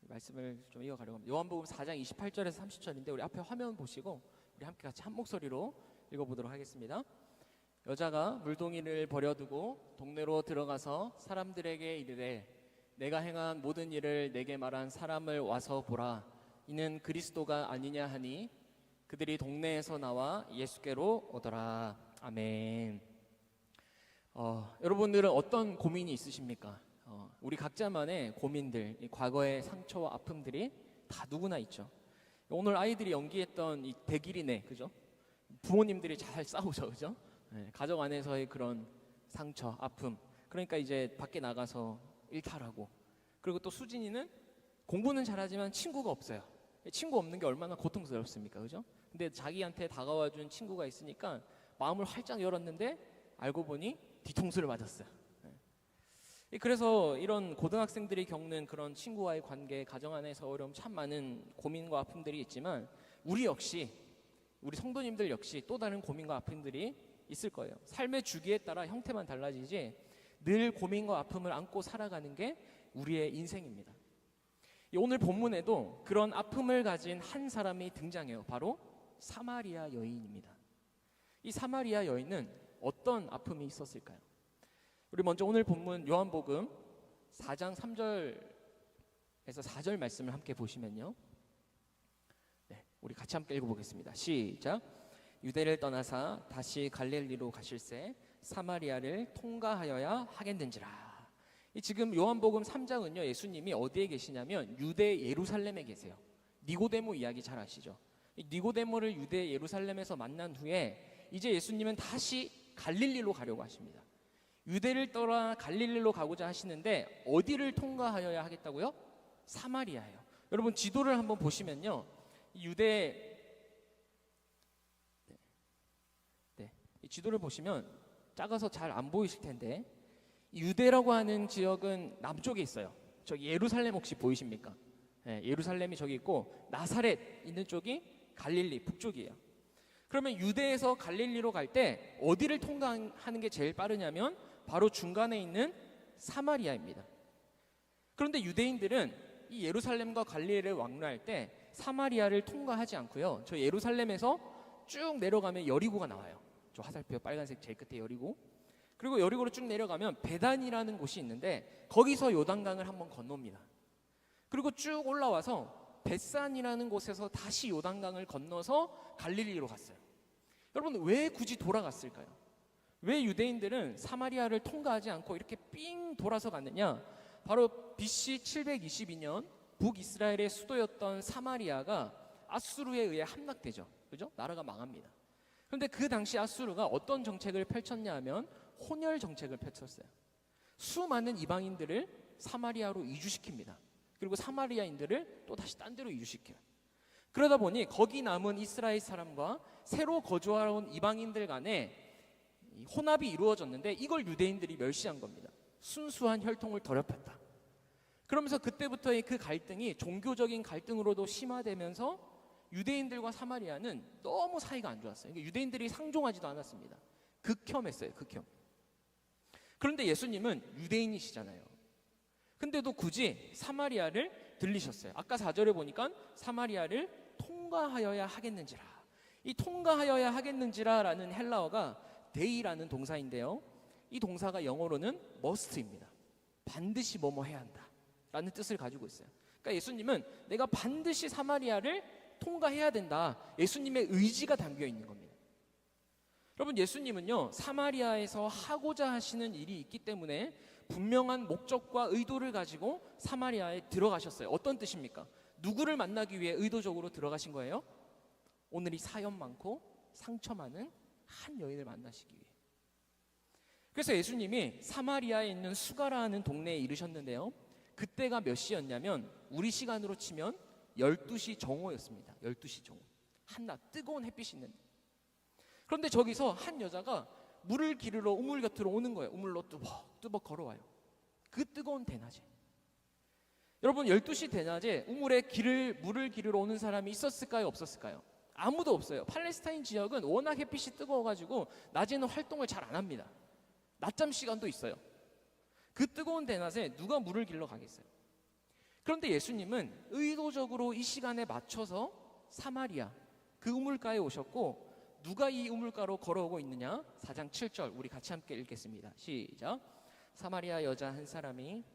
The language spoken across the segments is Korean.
말씀을 좀 이어가려고 합니다. 요한복음 4장 28절에서 30절인데 우리 앞에 화면 보시고 우리 함께 같이 한 목소리로 읽어보도록 하겠습니다. 여자가 물동이를 버려두고 동네로 들어가서 사람들에게 이르되 내가 행한 모든 일을 내게 말한 사람을 와서 보라. 이는 그리스도가 아니냐 하니 그들이 동네에서 나와 예수께로 오더라. 아멘. 여러분들은 어떤 고민이 있으십니까? 우리 각자만의 고민들, 이 과거의 상처와 아픔들이 다 누구나 있죠. 오늘 아이들이 연기했던 이 대길이네, 그죠? 부모님들이 잘 싸우죠, 그죠? 네, 가정 안에서의 그런 상처, 아픔. 그러니까 이제 밖에 나가서 일탈하고, 그리고 또 수진이는 공부는 잘하지만 친구가 없어요. 친구 없는 게 얼마나 고통스럽습니까, 그죠? 근데 자기한테 다가와준 친구가 있으니까 마음을 활짝 열었는데 알고 보니 뒤통수를 맞았어요. 그래서 이런 고등학생들이 겪는 그런 친구와의 관계, 가정 안에서 어려움, 참 많은 고민과 아픔들이 있지만 우리 성도님들 역시 또 다른 고민과 아픔들이 있을 거예요. 삶의 주기에 따라 형태만 달라지지 늘 고민과 아픔을 안고 살아가는 게 우리의 인생입니다. 오늘 본문에도 그런 아픔을 가진 한 사람이 등장해요. 바로 사마리아 여인입니다. 이 사마리아 여인은 어떤 아픔이 있었을까요? 우리 먼저 오늘 본문 요한복음 4장 3절에서 4절 말씀을 함께 보시면요. 네, 우리 같이 함께 읽어보겠습니다. 시작. 유대를 떠나사 다시 갈릴리로 가실새 사마리아를 통과하여야 하겠는지라. 지금 요한복음 3장은요, 예수님이 어디에 계시냐면 유대 예루살렘에 계세요. 니고데모 이야기 잘 아시죠? 니고데모를 유대 예루살렘에서 만난 후에 이제 예수님은 다시 갈릴리로 가려고 하십니다. 유대를 떠나 갈릴리로 가고자 하시는데 어디를 통과하여야 하겠다고요? 사마리아예요. 여러분 지도를 한번 보시면요, 이 지도를 보시면 작아서 잘 안 보이실 텐데 유대라고 하는 지역은 남쪽에 있어요. 저기 예루살렘 혹시 보이십니까? 네, 예루살렘이 저기 있고 나사렛 있는 쪽이 갈릴리 북쪽이에요. 그러면 유대에서 갈릴리로 갈 때 어디를 통과하는 게 제일 빠르냐면 바로 중간에 있는 사마리아입니다. 그런데 유대인들은 이 예루살렘과 갈릴리를 왕래할 때 사마리아를 통과하지 않고요, 저 예루살렘에서 쭉 내려가면 여리고가 나와요. 저 화살표 빨간색 제일 끝에 여리고, 그리고 여리고로 쭉 내려가면 베단이라는 곳이 있는데 거기서 요단강을 한번 건넙니다. 그리고 쭉 올라와서 벳산이라는 곳에서 다시 요단강을 건너서 갈릴리로 갔어요. 여러분 왜 굳이 돌아갔을까요? 왜 유대인들은 사마리아를 통과하지 않고 이렇게 삥 돌아서 갔느냐? 바로 BC 722년 북이스라엘의 수도였던 사마리아가 아수르에 의해 함락되죠. 그죠? 나라가 망합니다. 그런데 그 당시 아수르가 어떤 정책을 펼쳤냐 하면 혼혈 정책을 펼쳤어요. 수많은 이방인들을 사마리아로 이주시킵니다. 그리고 사마리아인들을 또 다시 딴 데로 이주시켜요. 그러다 보니 거기 남은 이스라엘 사람과 새로 거주하러 온 이방인들 간에 혼합이 이루어졌는데 이걸 유대인들이 멸시한 겁니다. 순수한 혈통을 더럽혔다. 그러면서 그때부터의 그 갈등이 종교적인 갈등으로도 심화되면서 유대인들과 사마리아는 너무 사이가 안 좋았어요. 그러니까 유대인들이 상종하지도 않았습니다. 극혐했어요. 극혐. 그런데 예수님은 유대인이시잖아요. 근데도 굳이 사마리아를 들리셨어요. 아까 4절에 보니까 사마리아를 통과하여야 하겠는지라. 이 통과하여야 하겠는지라라는 헬라어가 데이라는 동사인데요, 이 동사가 영어로는 must입니다. 반드시 뭐뭐 해야 한다 라는 뜻을 가지고 있어요. 그러니까 예수님은 내가 반드시 사마리아를 통과해야 된다, 예수님의 의지가 담겨 있는 겁니다. 여러분 예수님은요, 사마리아에서 하고자 하시는 일이 있기 때문에 분명한 목적과 의도를 가지고 사마리아에 들어가셨어요. 어떤 뜻입니까? 누구를 만나기 위해 의도적으로 들어가신 거예요? 오늘 이 사연 많고 상처 많은 한 여인을 만나시기 위해. 그래서 예수님이 사마리아에 있는 수가라는 동네에 이르셨는데요, 그때가 몇 시였냐면 우리 시간으로 치면 12시 정오였습니다. 12시 정오. 한낮 뜨거운 햇빛이 있는데, 그런데 저기서 한 여자가 물을 기르러 우물 곁으로 오는 거예요. 우물로 뚜벅뚜벅 걸어와요. 그 뜨거운 대낮에. 여러분 12시 대낮에 우물에 물을 기르러 오는 사람이 있었을까요? 없었을까요? 아무도 없어요. 팔레스타인 지역은 워낙 햇빛이 뜨거워가지고 낮에는 활동을 잘 안 합니다. 낮잠 시간도 있어요. 그 뜨거운 대낮에 누가 물을 길러 가겠어요? 그런데 예수님은 의도적으로 이 시간에 맞춰서 사마리아 그 우물가에 오셨고, 누가 이 우물가로 걸어오고 있느냐? 4장 7절 우리 같이 함께 읽겠습니다. 시작. 사마리아 여자 한 사람이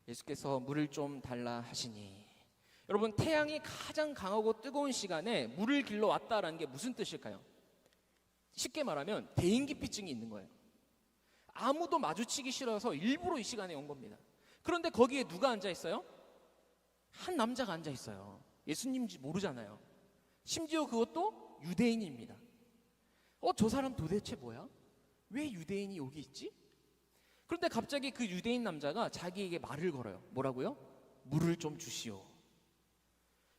예수께서 물을 좀 달라 하시니. 여러분, 태양이 가장 강하고 뜨거운 시간에 물을 길러 왔다라는 게 무슨 뜻일까요? 쉽게 말하면 대인기피증이 있는 거예요. 아무도 마주치기 싫어서 일부러 이 시간에 온 겁니다. 그런데 거기에 누가 앉아 있어요? 한 남자가 앉아 있어요. 예수님인지 모르잖아요. 심지어 그것도 유대인입니다. 저 사람 도대체 뭐야? 왜 유대인이 여기 있지? 그런데 갑자기 그 유대인 남자가 자기에게 말을 걸어요. 뭐라고요? 물을 좀 주시오.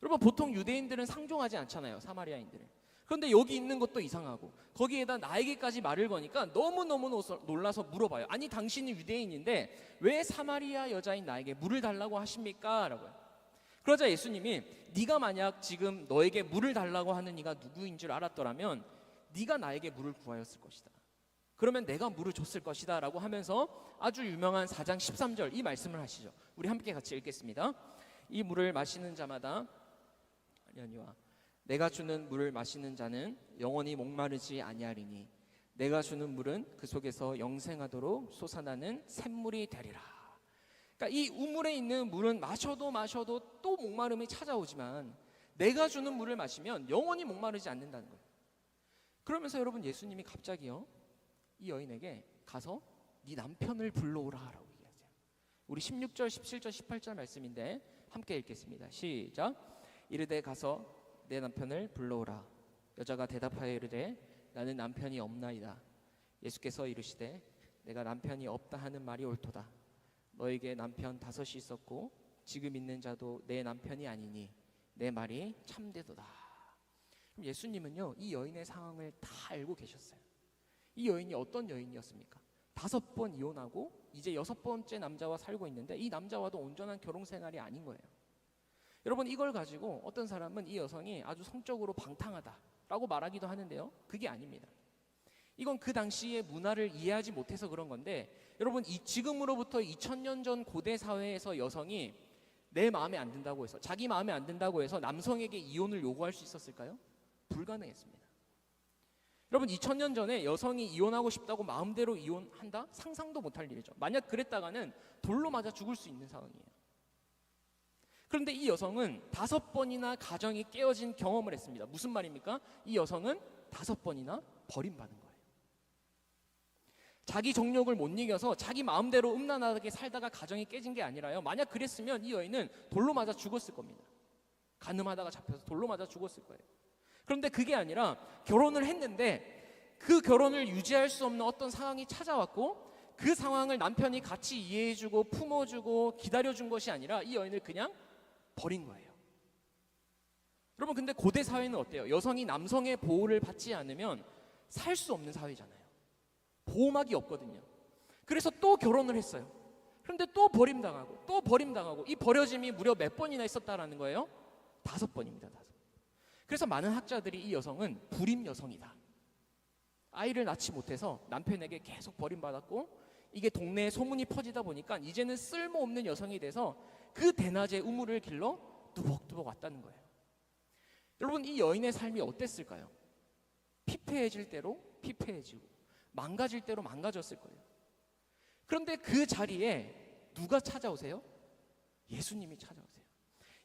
여러분, 보통 유대인들은 상종하지 않잖아요, 사마리아인들은. 그런데 여기 있는 것도 이상하고 거기에다 나에게까지 말을 거니까 너무너무 놀라서 물어봐요. 아니, 당신이 유대인인데 왜 사마리아 여자인 나에게 물을 달라고 하십니까? 라고요. 그러자 예수님이 네가 만약 지금 너에게 물을 달라고 하는 이가 누구인 줄 알았더라면 네가 나에게 물을 구하였을 것이다. 그러면 내가 물을 줬을 것이다 라고 하면서 아주 유명한 4장 13절 이 말씀을 하시죠. 우리 함께 같이 읽겠습니다. 이 물을 마시는 자마다 아니와 내가 주는 물을 마시는 자는 영원히 목마르지 아니하리니 내가 주는 물은 그 속에서 영생하도록 솟아나는 샘물이 되리라. 그러니까 이 우물에 있는 물은 마셔도 또 목마름이 찾아오지만 내가 주는 물을 마시면 영원히 목마르지 않는다는 거예요. 그러면서 여러분, 예수님이 갑자기요 이 여인에게 가서 네 남편을 불러오라 라고 얘기하세요. 우리 16절, 17절, 18절 말씀인데 함께 읽겠습니다. 시작. 이르되 가서 내 남편을 불러오라. 여자가 대답하여 이르되 나는 남편이 없나이다. 예수께서 이르시되 내가 남편이 없다 하는 말이 옳도다. 너에게 남편 5이 있었고 지금 있는 자도 내 남편이 아니니 내 말이 참되도다. 그럼 예수님은요 이 여인의 상황을 다 알고 계셨어요. 이 여인이 어떤 여인이었습니까? 5번 이혼하고 이제 6번째 남자와 살고 있는데 이 남자와도 온전한 결혼 생활이 아닌 거예요. 여러분, 이걸 가지고 어떤 사람은 이 여성이 아주 성적으로 방탕하다라고 말하기도 하는데요, 그게 아닙니다. 이건 그 당시의 문화를 이해하지 못해서 그런 건데, 여러분, 지금으로부터 2000년 전 고대 사회에서 여성이 내 마음에 안 든다고 해서, 자기 마음에 안 든다고 해서 남성에게 이혼을 요구할 수 있었을까요? 불가능했습니다. 여러분, 2000년 전에 여성이 이혼하고 싶다고 마음대로 이혼한다? 상상도 못할 일이죠. 만약 그랬다가는 돌로 맞아 죽을 수 있는 상황이에요. 그런데 이 여성은 5번이나 가정이 깨어진 경험을 했습니다. 무슨 말입니까? 이 여성은 5번이나 버림받은 거예요. 자기 정욕을 못 이겨서 자기 마음대로 음란하게 살다가 가정이 깨진 게 아니라요, 만약 그랬으면 이 여인은 돌로 맞아 죽었을 겁니다. 간음하다가 잡혀서 돌로 맞아 죽었을 거예요. 그런데 그게 아니라 결혼을 했는데 그 결혼을 유지할 수 없는 어떤 상황이 찾아왔고 그 상황을 남편이 같이 이해해주고 품어주고 기다려준 것이 아니라 이 여인을 그냥 버린 거예요. 여러분, 근데 고대 사회는 어때요? 여성이 남성의 보호를 받지 않으면 살 수 없는 사회잖아요. 보호막이 없거든요. 그래서 또 결혼을 했어요. 그런데 또 버림당하고 또 버림당하고, 이 버려짐이 무려 몇 번이나 있었다라는 거예요? 5번입니다. 5번. 그래서 많은 학자들이 이 여성은 불임 여성이다, 아이를 낳지 못해서 남편에게 계속 버림받았고 이게 동네에 소문이 퍼지다 보니까 이제는 쓸모없는 여성이 돼서 그 대낮에 우물을 길러 뚜벅뚜벅 왔다는 거예요. 여러분, 이 여인의 삶이 어땠을까요? 피폐해질 대로 피폐해지고 망가질 대로 망가졌을 거예요. 그런데 그 자리에 누가 찾아오세요? 예수님이 찾아오세요.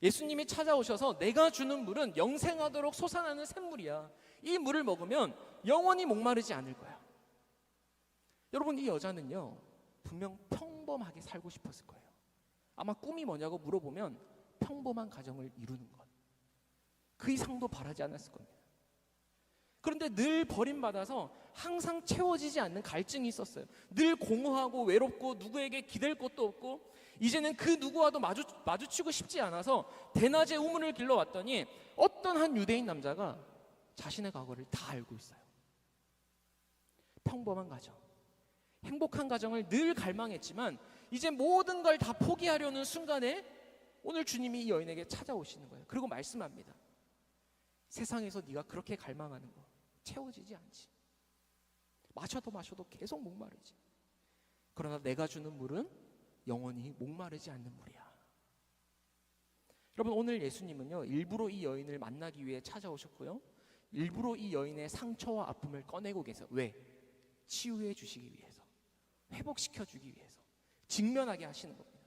예수님이 찾아오셔서 내가 주는 물은 영생하도록 솟아나는 샘물이야. 이 물을 먹으면 영원히 목마르지 않을 거야. 여러분, 이 여자는요 분명 평범하게 살고 싶었을 거예요. 아마 꿈이 뭐냐고 물어보면 평범한 가정을 이루는 것, 그 이상도 바라지 않았을 겁니다. 그런데 늘 버림받아서 항상 채워지지 않는 갈증이 있었어요. 늘 공허하고 외롭고 누구에게 기댈 곳도 없고 이제는 그 누구와도 마주치고 싶지 않아서 대낮에 우물을 길러 왔더니 어떤 한 유대인 남자가 자신의 과거를 다 알고 있어요. 평범한 가정, 행복한 가정을 늘 갈망했지만 이제 모든 걸 다 포기하려는 순간에 오늘 주님이 이 여인에게 찾아오시는 거예요. 그리고 말씀합니다. 세상에서 네가 그렇게 갈망하는 거 채워지지 않지. 마셔도 계속 목마르지. 그러나 내가 주는 물은 영원히 목마르지 않는 물이야. 여러분, 오늘 예수님은요, 일부러 이 여인을 만나기 위해 찾아오셨고요, 일부러 이 여인의 상처와 아픔을 꺼내고 계세요. 왜? 치유해 주시기 위해서, 회복시켜 주기 위해서, 직면하게 하시는 겁니다.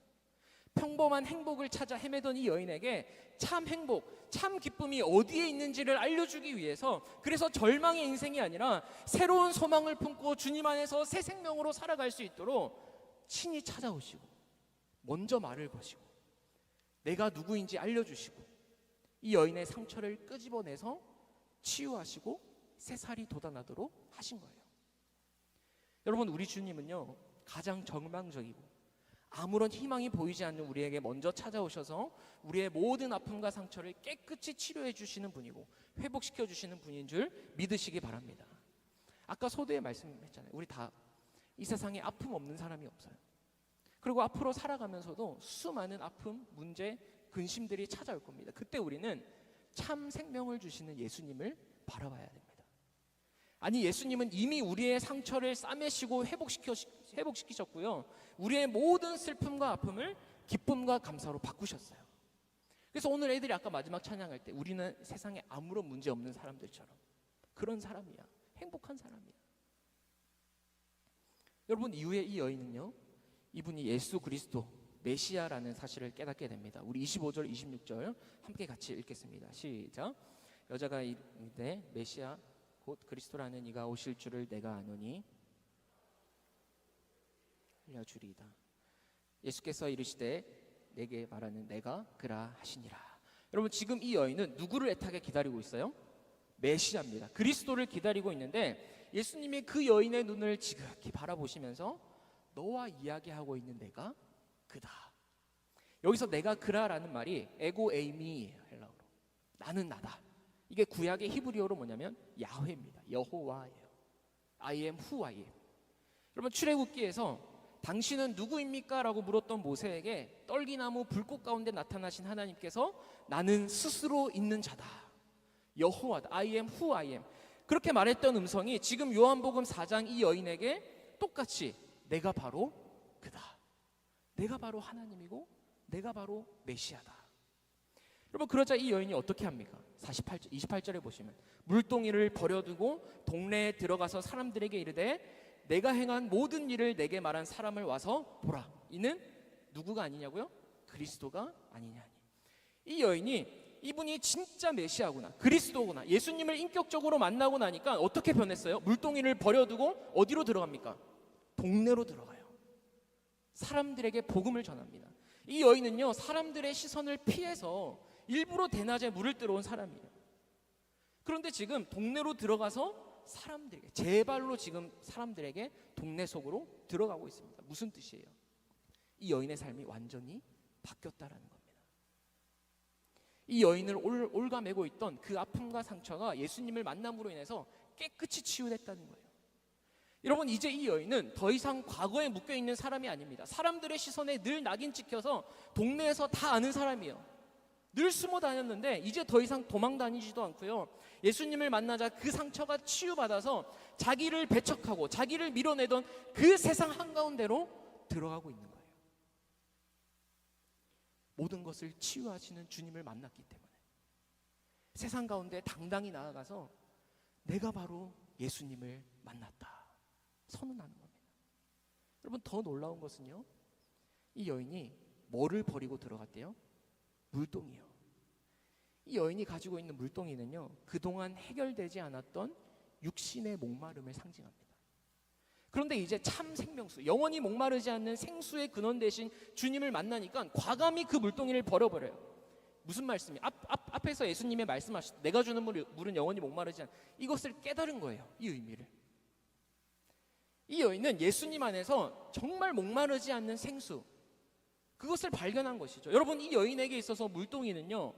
평범한 행복을 찾아 헤매던 이 여인에게 참 행복, 참 기쁨이 어디에 있는지를 알려주기 위해서, 그래서 절망의 인생이 아니라 새로운 소망을 품고 주님 안에서 새 생명으로 살아갈 수 있도록 친히 찾아오시고 먼저 말을 거시고 내가 누구인지 알려주시고 이 여인의 상처를 끄집어내서 치유하시고 새살이 돋아나도록 하신 거예요. 여러분, 우리 주님은요, 가장 절망적이고 아무런 희망이 보이지 않는 우리에게 먼저 찾아오셔서 우리의 모든 아픔과 상처를 깨끗이 치료해 주시는 분이고 회복시켜 주시는 분인 줄 믿으시기 바랍니다. 아까 소두에 말씀했잖아요. 우리 다 이 세상에 아픔 없는 사람이 없어요. 그리고 앞으로 살아가면서도 수많은 아픔, 문제, 근심들이 찾아올 겁니다. 그때 우리는 참 생명을 주시는 예수님을 바라봐야 됩니다. 아니, 예수님은 이미 우리의 상처를 싸매시고 회복시키셨고요, 우리의 모든 슬픔과 아픔을 기쁨과 감사로 바꾸셨어요. 그래서 오늘 애들이 아까 마지막 찬양할 때 우리는 세상에 아무런 문제 없는 사람들처럼 그런 사람이야, 행복한 사람이야. 여러분, 이후에 이 여인은요, 이분이 예수 그리스도 메시아라는 사실을 깨닫게 됩니다. 우리 25절 26절 함께 같이 읽겠습니다. 시작. 여자가 이르되 메시아 곧 그리스도라는 이가 오실 줄을 내가 아노니 알려주리이다. 예수께서 이르시되 내게 말하는 내가 그라 하시니라. 여러분, 지금 이 여인은 누구를 애타게 기다리고 있어요? 메시아입니다. 그리스도를 기다리고 있는데 예수님이 그 여인의 눈을 지극히 바라보시면서 너와 이야기하고 있는 내가 그다. 여기서 내가 그라라는 말이 에고 에이미예요. 헬라어로 나는 나다. 이게 구약의 히브리어로 뭐냐면 야훼입니다. 여호와예요. I am who I am. 여러분, 출애굽기에서 당신은 누구입니까? 라고 물었던 모세에게 떨기나무 불꽃 가운데 나타나신 하나님께서 나는 스스로 있는 자다, 여호와다, I am who I am, 그렇게 말했던 음성이 지금 요한복음 4장 이 여인에게 똑같이 내가 바로 그다, 내가 바로 하나님이고 내가 바로 메시아다. 여러분, 그러자 이 여인이 어떻게 합니까? 28절에 보시면 물동이를 버려두고 동네에 들어가서 사람들에게 이르되 내가 행한 모든 일을 내게 말한 사람을 와서 보라. 이는 누구가 아니냐고요? 그리스도가 아니냐니. 이 여인이 이분이 진짜 메시아구나, 그리스도구나, 예수님을 인격적으로 만나고 나니까 어떻게 변했어요? 물동이를 버려두고 어디로 들어갑니까? 동네로 들어가요. 사람들에게 복음을 전합니다. 이 여인은요, 사람들의 시선을 피해서 일부러 대낮에 물을 뜨러 온 사람이에요. 그런데 지금 동네로 들어가서 사람들에게, 제 발로 지금 사람들에게 동네 속으로 들어가고 있습니다. 무슨 뜻이에요? 이 여인의 삶이 완전히 바뀌었다라는 겁니다. 이 여인을 올가매고 있던 그 아픔과 상처가 예수님을 만남으로 인해서 깨끗이 치유됐다는 거예요. 여러분, 이제 이 여인은 더 이상 과거에 묶여있는 사람이 아닙니다. 사람들의 시선에 늘 낙인 찍혀서 동네에서 다 아는 사람이에요. 늘 숨어 다녔는데 이제 더 이상 도망 다니지도 않고요, 예수님을 만나자 그 상처가 치유받아서 자기를 배척하고 자기를 밀어내던 그 세상 한가운데로 들어가고 있는 거예요. 모든 것을 치유하시는 주님을 만났기 때문에 세상 가운데 당당히 나아가서 내가 바로 예수님을 만났다 선언하는 겁니다. 여러분, 더 놀라운 것은요, 이 여인이 뭐를 버리고 들어갔대요? 물동이요. 이 여인이 가지고 있는 물동이는요, 그동안 해결되지 않았던 육신의 목마름을 상징합니다. 그런데 이제 참 생명수, 영원히 목마르지 않는 생수의 근원 되신 주님을 만나니까 과감히 그 물동이를 버려버려요. 무슨 말씀이? 앞에서 예수님의 말씀하셨, 내가 주는 물은 영원히 목마르지 않는, 이것을 깨달은 거예요. 이 의미를. 이 여인은 예수님 안에서 정말 목마르지 않는 생수, 그것을 발견한 것이죠. 여러분, 이 여인에게 있어서 물동이는요,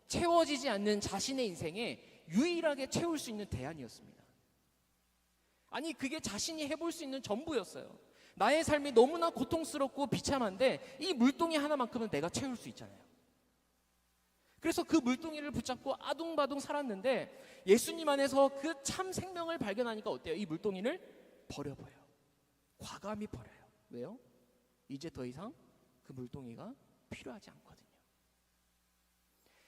채워지지 않는 자신의 인생에 유일하게 채울 수 있는 대안이었습니다. 아니, 그게 자신이 해볼 수 있는 전부였어요. 나의 삶이 너무나 고통스럽고 비참한데 이 물동이 하나만큼은 내가 채울 수 있잖아요. 그래서 그 물동이를 붙잡고 아둥바둥 살았는데 예수님 안에서 그 참 생명을 발견하니까 어때요? 이 물동이를 버려버려요. 과감히 버려요. 왜요? 이제 더 이상 그 물동이가 필요하지 않거든요.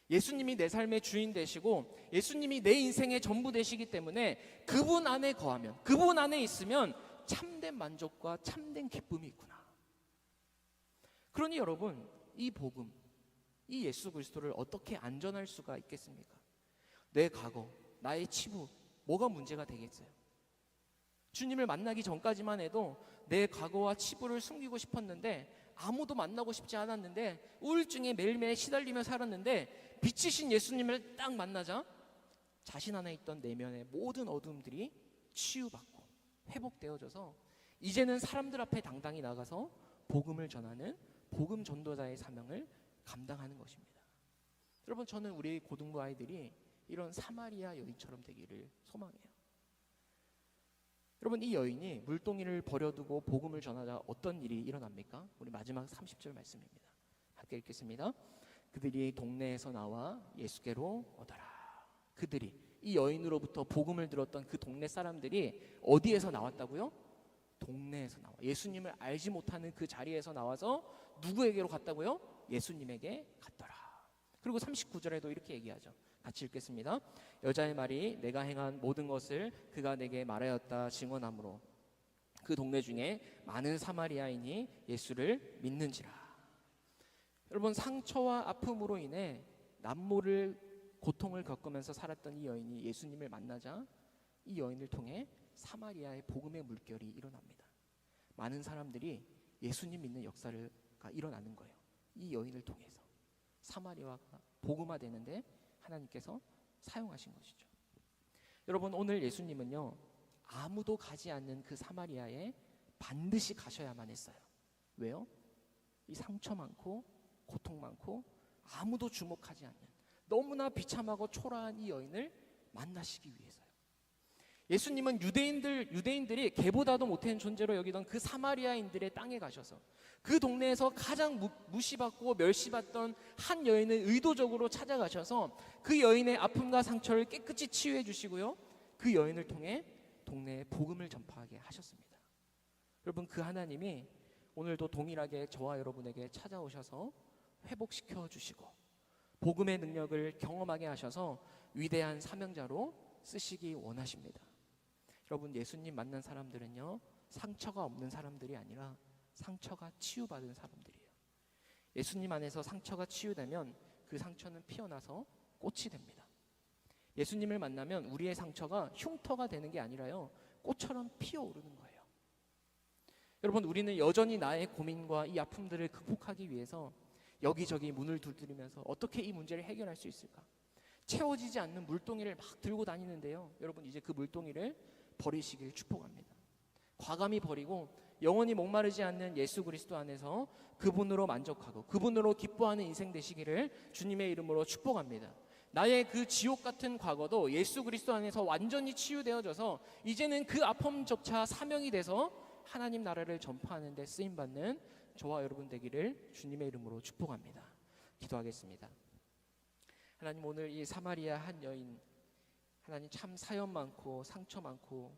예수님이 내 삶의 주인 되시고 예수님이 내 인생의 전부 되시기 때문에 그분 안에 거하면, 그분 안에 있으면 참된 만족과 참된 기쁨이 있구나. 그러니 여러분, 이 복음, 이 예수 그리스도를 어떻게 안전할 수가 있겠습니까? 내 과거, 나의 치부, 뭐가 문제가 되겠어요? 주님을 만나기 전까지만 해도 내 과거와 치부를 숨기고 싶었는데, 아무도 만나고 싶지 않았는데, 우울증에 매일매일 시달리며 살았는데, 빛이신 예수님을 딱 만나자 자신 안에 있던 내면의 모든 어둠들이 치유받고 회복되어져서 이제는 사람들 앞에 당당히 나가서 복음을 전하는 복음 전도자의 사명을 감당하는 것입니다. 여러분, 저는 우리 고등부 아이들이 이런 사마리아 여인처럼 되기를 소망해요. 여러분, 이 여인이 물동이를 버려두고 복음을 전하자 어떤 일이 일어납니까? 우리 마지막 30절 말씀입니다. 함께 읽겠습니다. 그들이 동네에서 나와 예수께로 오더라. 그들이, 이 여인으로부터 복음을 들었던 그 동네 사람들이 어디에서 나왔다고요? 동네에서 나와. 예수님을 알지 못하는 그 자리에서 나와서 누구에게로 갔다고요? 예수님에게 갔더라. 그리고 39절에도 이렇게 얘기하죠. 같이 읽겠습니다. 여자의 말이 내가 행한 모든 것을 그가 내게 말하였다 증언하므로 그 동네 중에 많은 사마리아인이 예수를 믿는지라. 여러분, 상처와 아픔으로 인해 남모를 고통을 겪으면서 살았던 이 여인이 예수님을 만나자 이 여인을 통해 사마리아의 복음의 물결이 일어납니다. 많은 사람들이 예수님 믿는 역사가 일어나는 거예요. 이 여인을 통해서 사마리아가 복음화되는데 하나님께서 사용하신 것이죠. 여러분, 오늘 예수님은요, 아무도 가지 않는 그 사마리아에 반드시 가셔야만 했어요. 왜요? 이 상처 많고 고통 많고 아무도 주목하지 않는 너무나 비참하고 초라한 이 여인을 만나시기 위해서요. 예수님은 유대인들이 개보다도 못한 존재로 여기던 그 사마리아인들의 땅에 가셔서 그 동네에서 가장 무시받고 멸시받던 한 여인을 의도적으로 찾아가셔서 그 여인의 아픔과 상처를 깨끗이 치유해 주시고요, 그 여인을 통해 동네에 복음을 전파하게 하셨습니다. 여러분, 그 하나님이 오늘도 동일하게 저와 여러분에게 찾아오셔서 회복시켜 주시고 복음의 능력을 경험하게 하셔서 위대한 사명자로 쓰시기 원하십니다. 여러분, 예수님 만난 사람들은요, 상처가 없는 사람들이 아니라 상처가 치유받은 사람들이에요. 예수님 안에서 상처가 치유되면 그 상처는 피어나서 꽃이 됩니다. 예수님을 만나면 우리의 상처가 흉터가 되는 게 아니라요, 꽃처럼 피어오르는 거예요. 여러분, 우리는 여전히 나의 고민과 이 아픔들을 극복하기 위해서 여기저기 문을 두드리면서 어떻게 이 문제를 해결할 수 있을까? 채워지지 않는 물동이를 막 들고 다니는데요, 여러분, 이제 그 물동이를 버리시길 축복합니다. 과감히 버리고 영원히 목마르지 않는 예수 그리스도 안에서 그분으로 만족하고 그분으로 기뻐하는 인생 되시기를 주님의 이름으로 축복합니다. 나의 그 지옥 같은 과거도 예수 그리스도 안에서 완전히 치유되어져서 이제는 그 아픔조차 사명이 돼서 하나님 나라를 전파하는 데 쓰임받는 저와 여러분 되기를 주님의 이름으로 축복합니다. 기도하겠습니다. 하나님, 오늘 이 사마리아 한 여인, 하나님 참 사연 많고 상처 많고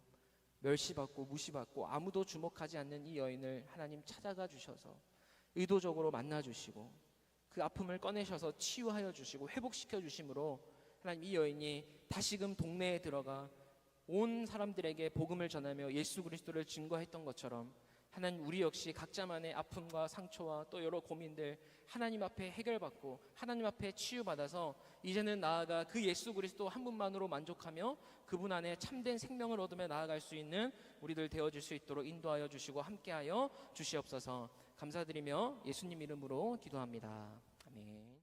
멸시받고 무시받고 아무도 주목하지 않는 이 여인을 하나님 찾아가 주셔서 의도적으로 만나 주시고 그 아픔을 꺼내셔서 치유하여 주시고 회복시켜 주심으로 하나님, 이 여인이 다시금 동네에 들어가 온 사람들에게 복음을 전하며 예수 그리스도를 증거했던 것처럼 하나님, 우리 역시 각자만의 아픔과 상처와 또 여러 고민들 하나님 앞에 해결받고 하나님 앞에 치유받아서 이제는 나아가 그 예수 그리스도 한 분만으로 만족하며 그분 안에 참된 생명을 얻으며 나아갈 수 있는 우리들 되어질 수 있도록 인도하여 주시고 함께하여 주시옵소서. 감사드리며 예수님 이름으로 기도합니다. 아멘.